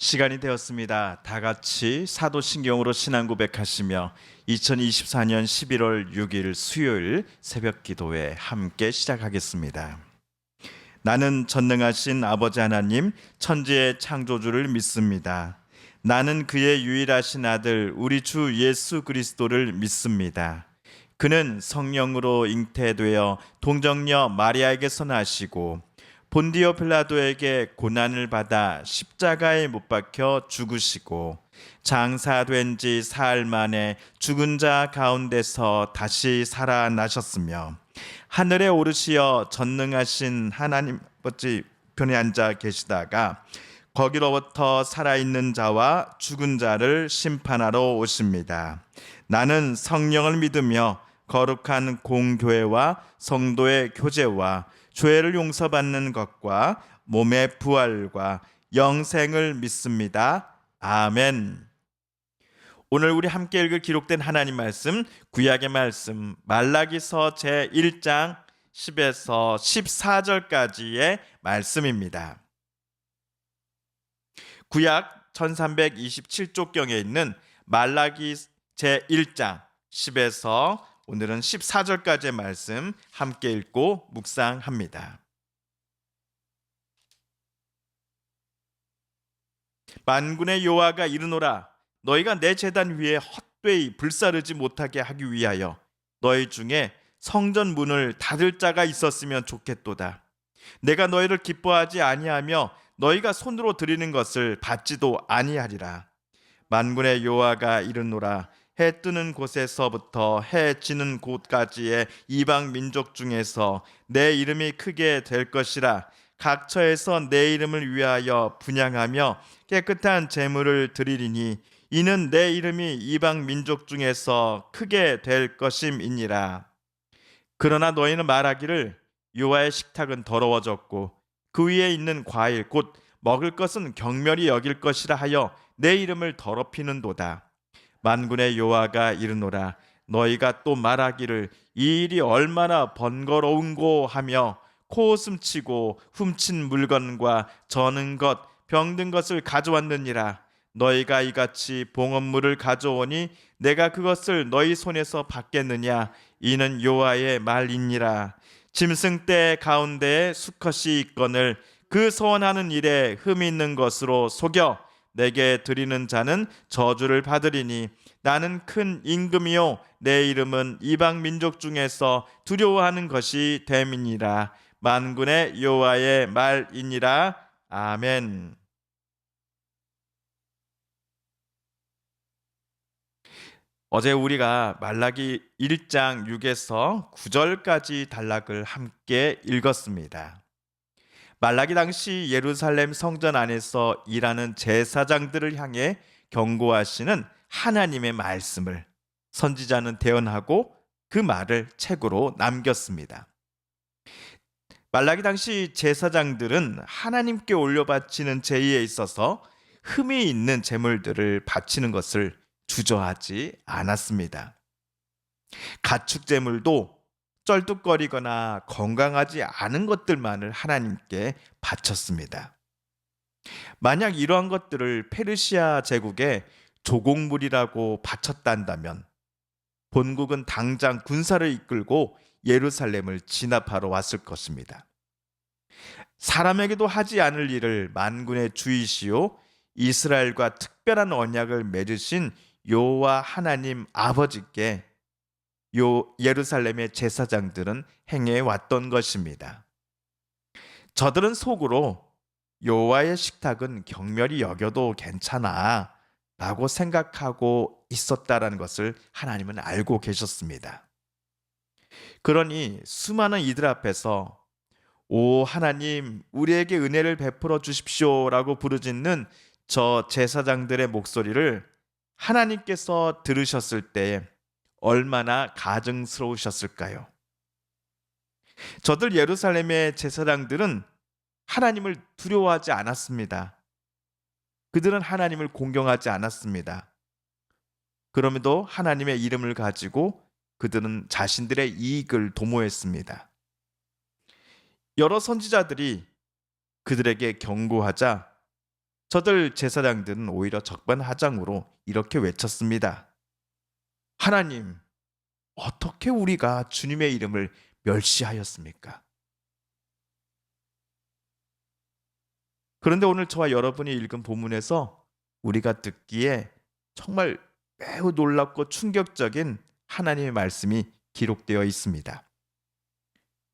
시간이 되었습니다. 다 같이 사도신경으로 신앙 고백하시며 2024년 11월 6일 수요일 새벽 기도회 함께 시작하겠습니다. 나는 전능하신 아버지 하나님 천지의 창조주를 믿습니다. 나는 그의 유일하신 아들 우리 주 예수 그리스도를 믿습니다. 그는 성령으로 잉태되어 동정녀 마리아에게서 나시고 본디오 빌라도에게 고난을 받아 십자가에 못 박혀 죽으시고 장사된 지 사흘 만에 죽은 자 가운데서 다시 살아나셨으며 하늘에 오르시어 전능하신 하나님 아버지 편에 앉아 계시다가 거기로부터 살아있는 자와 죽은 자를 심판하러 오십니다. 나는 성령을 믿으며 거룩한 공교회와 성도의 교제와 죄를 용서받는 것과 몸의 부활과 영생을 믿습니다. 아멘. 오늘 우리 함께 읽을 기록된 하나님 말씀, 구약의 말씀 말라기서 제1장 10에서 14절까지의 말씀입니다. 구약 1327쪽경에 있는 말라기 제1장 10에서 오늘은 14절까지의 말씀 함께 읽고 묵상합니다. 만군의 여호와가 이르노라 너희가 내 제단 위에 헛되이 불사르지 못하게 하기 위하여 너희 중에 성전 문을 닫을 자가 있었으면 좋겠도다. 내가 너희를 기뻐하지 아니하며 너희가 손으로 드리는 것을 받지도 아니하리라. 만군의 여호와가 이르노라 해 뜨는 곳에서부터 해 지는 곳까지의 이방 민족 중에서 내 이름이 크게 될 것이라. 각처에서 내 이름을 위하여 분향하며 깨끗한 제물을 드리리니 이는 내 이름이 이방 민족 중에서 크게 될 것임이니라. 그러나 너희는 말하기를 여호와의 식탁은 더러워졌고 그 위에 있는 과일 곧 먹을 것은 경멸히 여길 것이라 하여 내 이름을 더럽히는도다. 만군의 여호와가 이르노라 너희가 또 말하기를 이 일이 얼마나 번거로운고 하며 코웃음 치고 훔친 물건과 저는 것 병든 것을 가져왔느니라. 너희가 이같이 봉헌물을 가져오니 내가 그것을 너희 손에서 받겠느냐. 이는 여호와의 말이니라. 짐승 떼 가운데에 수컷이 있거늘 그 소원하는 일에 흠이 있는 것으로 속여 내게 드리는 자는 저주를 받으리니 나는 큰 임금이요 내 이름은 이방 민족 중에서 두려워하는 것이 됨이니라. 만군의 여호와의 말이니라. 아멘. 어제 우리가 말라기 1장 6에서 9절까지 단락을 함께 읽었습니다. 말라기 당시 예루살렘 성전 안에서 일하는 제사장들을 향해 경고하시는 하나님의 말씀을 선지자는 대언하고 그 말을 책으로 남겼습니다. 말라기 당시 제사장들은 하나님께 올려 바치는 제의에 있어서 흠이 있는 제물들을 바치는 것을 주저하지 않았습니다. 가축 제물도 쩔뚝거리거나 건강하지 않은 것들만을 하나님께 바쳤습니다. 만약 이러한 것들을 페르시아 제국의 조공물이라고 바쳤단다면 본국은 당장 군사를 이끌고 예루살렘을 진압하러 왔을 것입니다. 사람에게도 하지 않을 일을 만군의 주이시오 이스라엘과 특별한 언약을 맺으신 여호와 하나님 아버지께 예루살렘의 제사장들은 행해 왔던 것입니다. 저들은 속으로 여호와의 식탁은 경멸히 여겨도 괜찮아 라고 생각하고 있었다라는 것을 하나님은 알고 계셨습니다. 그러니 수많은 이들 앞에서 오 하나님 우리에게 은혜를 베풀어 주십시오 라고 부르짖는 저 제사장들의 목소리를 하나님께서 들으셨을 때 얼마나 가증스러우셨을까요? 저들 예루살렘의 제사장들은 하나님을 두려워하지 않았습니다. 그들은 하나님을 공경하지 않았습니다. 그럼에도 하나님의 이름을 가지고 그들은 자신들의 이익을 도모했습니다. 여러 선지자들이 그들에게 경고하자 저들 제사장들은 오히려 적반하장으로 이렇게 외쳤습니다. 하나님, 어떻게 우리가 주님의 이름을 멸시하였습니까? 그런데 오늘 저와 여러분이 읽은 본문에서 우리가 듣기에 정말 매우 놀랍고 충격적인 하나님의 말씀이 기록되어 있습니다.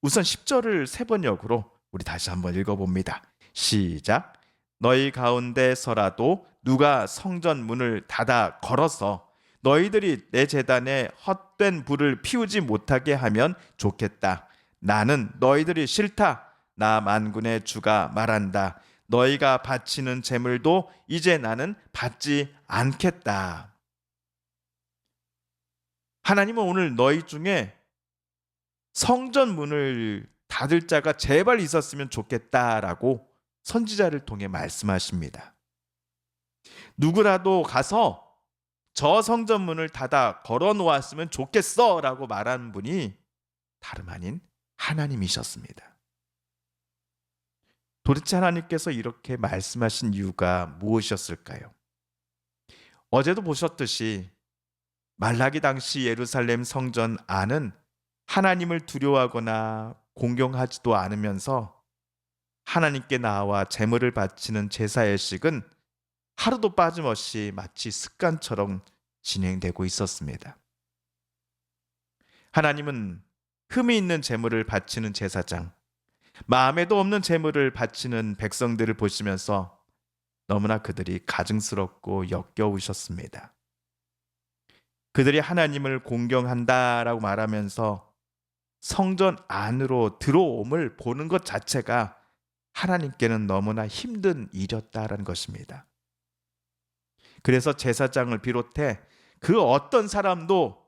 우선 10절을 세 번역으로 우리 다시 한번 읽어봅니다. 시작. 너희 가운데서라도 누가 성전 문을 닫아 걸어서 너희들이 내 제단에 헛된 불을 피우지 못하게 하면 좋겠다. 나는 너희들이 싫다. 나 만군의 주가 말한다. 너희가 바치는 제물도 이제 나는 받지 않겠다. 하나님은 오늘 너희 중에 성전 문을 닫을 자가 제발 있었으면 좋겠다라고 선지자를 통해 말씀하십니다. 누구라도 가서 저 성전 문을 닫아 걸어 놓았으면 좋겠어라고 말한 분이 다름 아닌 하나님이셨습니다. 도대체 하나님께서 이렇게 말씀하신 이유가 무엇이었을까요? 어제도 보셨듯이 말라기 당시 예루살렘 성전 안은 하나님을 두려워하거나 공경하지도 않으면서 하나님께 나와 제물을 바치는 제사의식은 하루도 빠짐없이 마치 습관처럼 진행되고 있었습니다. 하나님은 흠이 있는 제물을 바치는 제사장, 마음에도 없는 제물을 바치는 백성들을 보시면서 너무나 그들이 가증스럽고 역겨우셨습니다. 그들이 하나님을 공경한다라고 말하면서 성전 안으로 들어옴을 보는 것 자체가 하나님께는 너무나 힘든 일이었다라는 것입니다. 그래서 제사장을 비롯해 그 어떤 사람도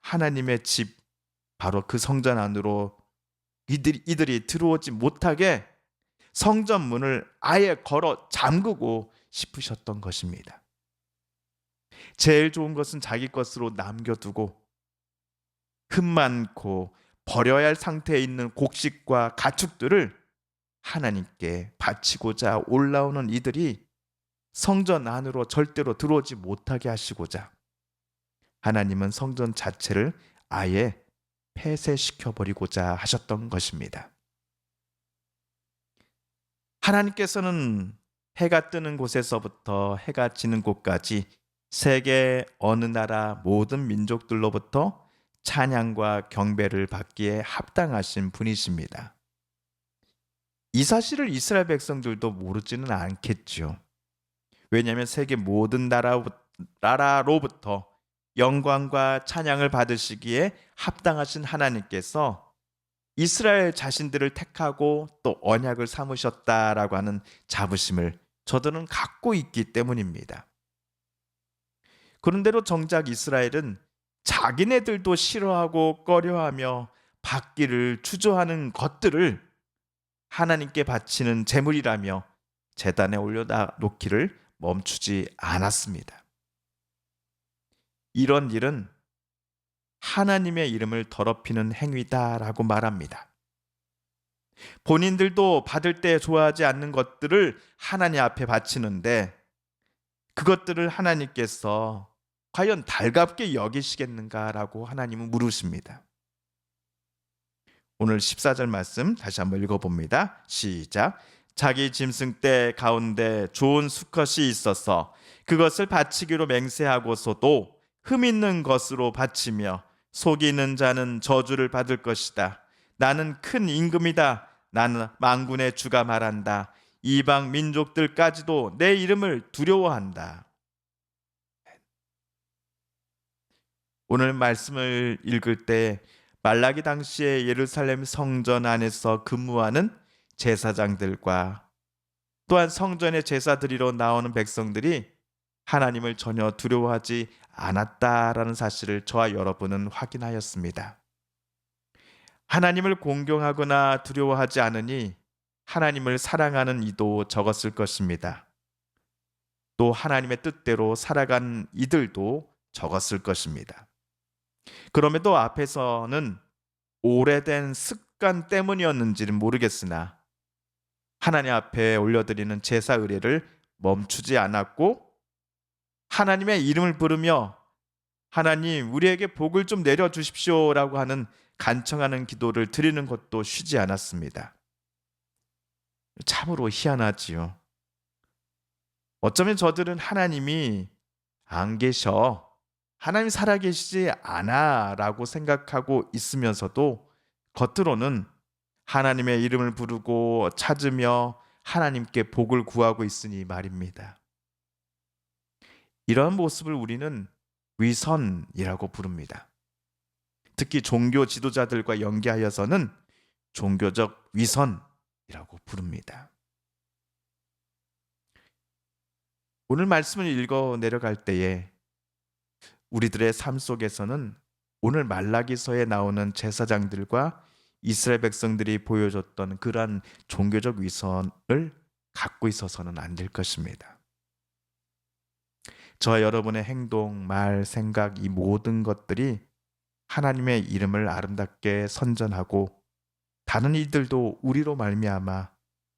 하나님의 집, 바로 그 성전 안으로 이들이 들어오지 못하게 성전 문을 아예 걸어 잠그고 싶으셨던 것입니다. 제일 좋은 것은 자기 것으로 남겨두고 흠 많고 버려야 할 상태에 있는 곡식과 가축들을 하나님께 바치고자 올라오는 이들이 성전 안으로 절대로 들어오지 못하게 하시고자 하나님은 성전 자체를 아예 폐쇄시켜버리고자 하셨던 것입니다. 하나님께서는 해가 뜨는 곳에서부터 해가 지는 곳까지 세계 어느 나라 모든 민족들로부터 찬양과 경배를 받기에 합당하신 분이십니다. 이 사실을 이스라엘 백성들도 모르지는 않겠죠. 왜냐하면 세계 모든 나라로부터 영광과 찬양을 받으시기에 합당하신 하나님께서 이스라엘 자신들을 택하고 또 언약을 삼으셨다라고 하는 자부심을 저들은 갖고 있기 때문입니다. 그런데도 정작 이스라엘은 자기네들도 싫어하고 꺼려하며 받기를 주저하는 것들을 하나님께 바치는 제물이라며 제단에 올려놓기를 멈추지 않았습니다. 이런 일은 하나님의 이름을 더럽히는 행위다라고 말합니다. 본인들도 받을 때 좋아하지 않는 것들을 하나님 앞에 바치는데 그것들을 하나님께서 과연 달갑게 여기시겠는가라고 하나님은 물으십니다. 오늘 14절 말씀 다시 한번 읽어봅니다. 시작. 자기 짐승 떼 가운데 좋은 수컷이 있어서 그것을 바치기로 맹세하고서도 흠 있는 것으로 바치며 속이는 자는 저주를 받을 것이다. 나는 큰 임금이다. 나는 만군의 주가 말한다. 이방 민족들까지도 내 이름을 두려워한다. 오늘 말씀을 읽을 때 말라기 당시에 예루살렘 성전 안에서 근무하는 제사장들과 또한 성전의 제사드리러 나오는 백성들이 하나님을 전혀 두려워하지 않았다라는 사실을 저와 여러분은 확인하였습니다. 하나님을 공경하거나 두려워하지 않으니 하나님을 사랑하는 이도 적었을 것입니다. 또 하나님의 뜻대로 살아간 이들도 적었을 것입니다. 그럼에도 앞에서는 오래된 습관 때문이었는지는 모르겠으나 하나님 앞에 올려드리는 제사 의례를 멈추지 않았고 하나님의 이름을 부르며 하나님 우리에게 복을 좀 내려주십시오라고 하는 간청하는 기도를 드리는 것도 쉬지 않았습니다. 참으로 희한하지요. 어쩌면 저들은 하나님이 안 계셔, 하나님 살아계시지 않아 라고 생각하고 있으면서도 겉으로는 하나님의 이름을 부르고 찾으며 하나님께 복을 구하고 있으니 말입니다. 이런 모습을 우리는 위선이라고 부릅니다. 특히 종교 지도자들과 연계하여서는 종교적 위선이라고 부릅니다. 오늘 말씀을 읽어 내려갈 때에 우리들의 삶 속에서는 오늘 말라기서에 나오는 제사장들과 이스라엘 백성들이 보여줬던 그러한 종교적 위선을 갖고 있어서는 안 될 것입니다. 저와 여러분의 행동, 말, 생각 이 모든 것들이 하나님의 이름을 아름답게 선전하고 다른 이들도 우리로 말미암아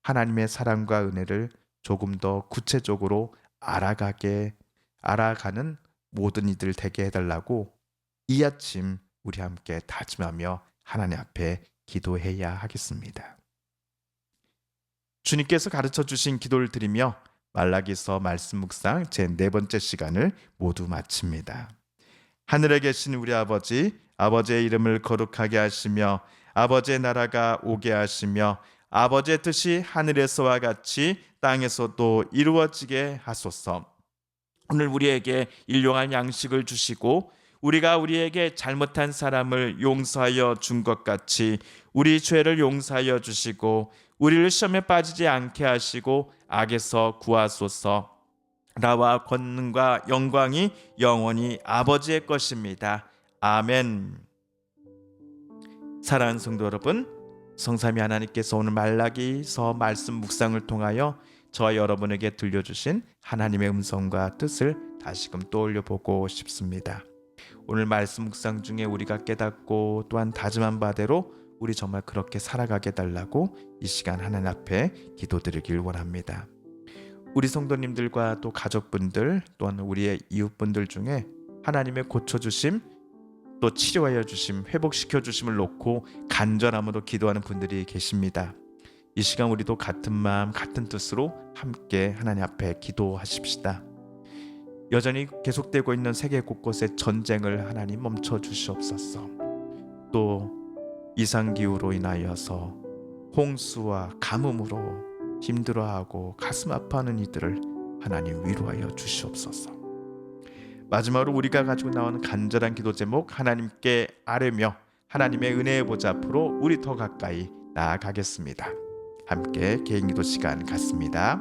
하나님의 사랑과 은혜를 조금 더 구체적으로 알아가는 모든 이들 되게 해달라고 이 아침 우리 함께 다짐하며 하나님 앞에 기도해야 하겠습니다. 주님께서 가르쳐 주신 기도를 드리며 말라기서 말씀 묵상 제 4번째 시간을 모두 마칩니다. 하늘에 계신 우리 아버지, 아버지의 이름을 거룩하게 하시며 아버지의 나라가 오게 하시며 아버지의 뜻이 하늘에서와 같이 땅에서도 이루어지게 하소서. 오늘 우리에게 일용할 양식을 주시고 우리가 우리에게 잘못한 사람을 용서하여 준 것 같이 우리 죄를 용서하여 주시고 우리를 시험에 빠지지 않게 하시고 악에서 구하소서. 나와 권능과 영광이 영원히 아버지의 것입니다. 아멘. 사랑하는 성도 여러분, 성삼위 하나님께서 오늘 말라기서 말씀 묵상을 통하여 저와 여러분에게 들려주신 하나님의 음성과 뜻을 다시금 떠올려 보고 싶습니다. 오늘 말씀 묵상 중에 우리가 깨닫고 또한 다짐한 바대로 우리 정말 그렇게 살아가게 달라고 이 시간 하나님 앞에 기도드리길 원합니다. 우리 성도님들과 또 가족분들 또한 우리의 이웃분들 중에 하나님의 고쳐주심 또 치료하여 주심, 회복시켜 주심을 놓고 간절함으로 기도하는 분들이 계십니다. 이 시간 우리도 같은 마음 같은 뜻으로 함께 하나님 앞에 기도하십시다. 여전히 계속되고 있는 세계 곳곳의 전쟁을 하나님 멈춰 주시옵소서. 또 이상기후로 인하여서 홍수와 가뭄으로 힘들어하고 가슴 아파하는 이들을 하나님 위로하여 주시옵소서. 마지막으로 우리가 가지고 나오는 간절한 기도 제목 하나님께 아뢰며 하나님의 은혜의 보좌 앞으로 우리 더 가까이 나아가겠습니다. 함께 개인 기도 시간 갖습니다.